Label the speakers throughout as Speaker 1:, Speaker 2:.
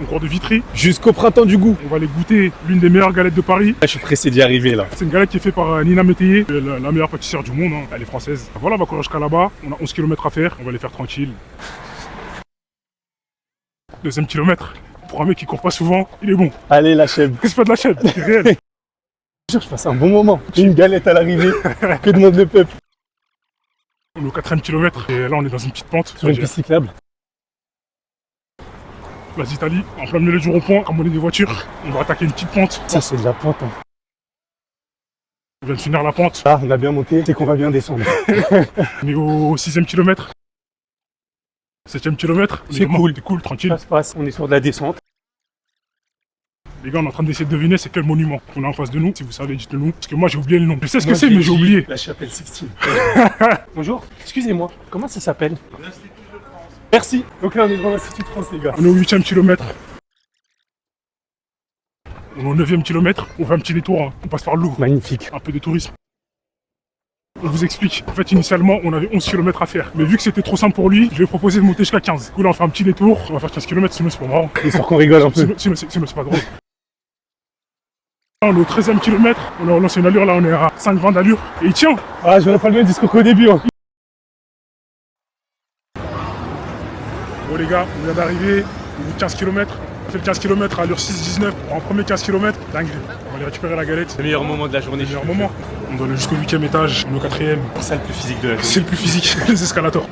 Speaker 1: On court de Vitry.
Speaker 2: Jusqu'au printemps du goût.
Speaker 1: On va aller goûter l'une des meilleures galettes de Paris.
Speaker 2: Je suis pressé d'y arriver là.
Speaker 1: C'est une galette qui est faite par Nina Métayer, la meilleure pâtissière du monde, hein. Elle est française. Voilà, on va courir jusqu'à là-bas. On a 11 km à faire. On va les faire tranquille. Deuxième kilomètre. Pour un mec qui court pas souvent, il est bon.
Speaker 2: Allez la chèvre.
Speaker 1: C'est pas de la chèvre, c'est réel.
Speaker 2: Je passe un bon moment. Une galette à l'arrivée. Que demande le peuple?
Speaker 1: On est au 4ème kilomètre et là on est dans une petite pente.
Speaker 2: Sur une piste cyclable.
Speaker 1: Place d'Italie, en plein milieu du rond-point, comme on est des voitures, on va attaquer une petite pente.
Speaker 2: Ça c'est de la pente. Hein.
Speaker 1: On vient de finir la pente.
Speaker 2: Là, on a bien monté, c'est qu'on va bien descendre.
Speaker 1: On est au 6ème kilomètre. 7ème kilomètre.
Speaker 2: C'est cool.
Speaker 1: C'est cool, tranquille.
Speaker 2: Ça se passe, on est sur de la descente.
Speaker 1: Les gars, on est en train d'essayer de deviner c'est quel monument qu'on a en face de nous. Si vous savez, dites-le nous. Parce que moi j'ai oublié le nom. Je sais ce que
Speaker 2: Moi,
Speaker 1: c'est, mais j'ai oublié.
Speaker 2: La chapelle Sixtine. Bonjour, excusez-moi, comment ça s'appelle? L'Institut de France. Merci. Donc là on est devant l'Institut de France les gars.
Speaker 1: On est au 8ème kilomètre. On est au 9ème kilomètre. On fait un petit détour, hein. On passe par le Louvre.
Speaker 2: Magnifique.
Speaker 1: Un peu de tourisme. On vous explique. En fait, initialement, on avait 11 km à faire. Mais vu que c'était trop simple pour lui, je lui ai proposé de monter jusqu'à 15. Du coup, là, on fait un petit détour. On va faire 15 km, sinon c'est pas marrant.
Speaker 2: Histoire qu'on rigole un peu.
Speaker 1: Sinon, c'est pas drôle. Là, on est au 13ème kilomètre. On a relancé une allure, là, on est à 5,20 d'allure. Et il tient.
Speaker 2: Ah, j'aurais pas le même discours qu'au début. Hein.
Speaker 1: Bon, les gars, on vient d'arriver. On est 15 km. On fait le 15 km à l'heure 6,19. En premier 15 km, dingue. On va aller récupérer la galette.
Speaker 2: C'est le meilleur moment de la journée.
Speaker 1: Le meilleur moment. On doit aller jusqu'au 8ème étage. On est au 4ème.
Speaker 2: C'est ça le plus physique de la journée.
Speaker 1: C'est le plus physique, les escalators.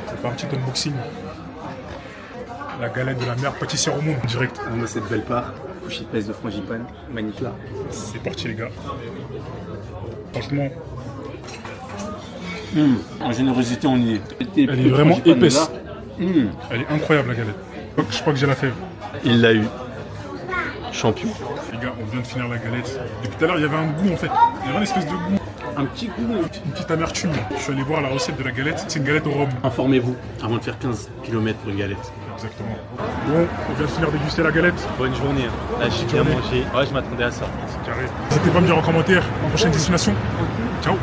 Speaker 1: On va faire un petit unboxing. La galette de la meilleure pâtissière au monde, en direct.
Speaker 3: On a cette belle part, couche épaisse de frangipane, magnifique là.
Speaker 1: C'est parti, les gars. Franchement,
Speaker 3: En générosité, on y est.
Speaker 1: elle est vraiment épaisse.
Speaker 3: Là,
Speaker 1: Elle est incroyable, la galette. Je crois que j'ai la fève.
Speaker 3: il l'a eu. Champion.
Speaker 1: Les gars, on vient de finir la galette. Depuis tout à l'heure, il y avait un goût, en fait. Il y avait une espèce de goût.
Speaker 3: Un petit goût.
Speaker 1: Une petite amertume. Je suis allé voir la recette de la galette. C'est une galette au rhum.
Speaker 3: Informez-vous avant de faire 15 km pour une galette.
Speaker 1: Exactement. Bon, on vient de finir déguster la galette.
Speaker 3: Bonne journée. Là, j'ai bien mangé. Ouais, je m'attendais à ça.
Speaker 1: C'est carré. N'hésitez pas à me dire en commentaire ma prochaine destination. Ciao.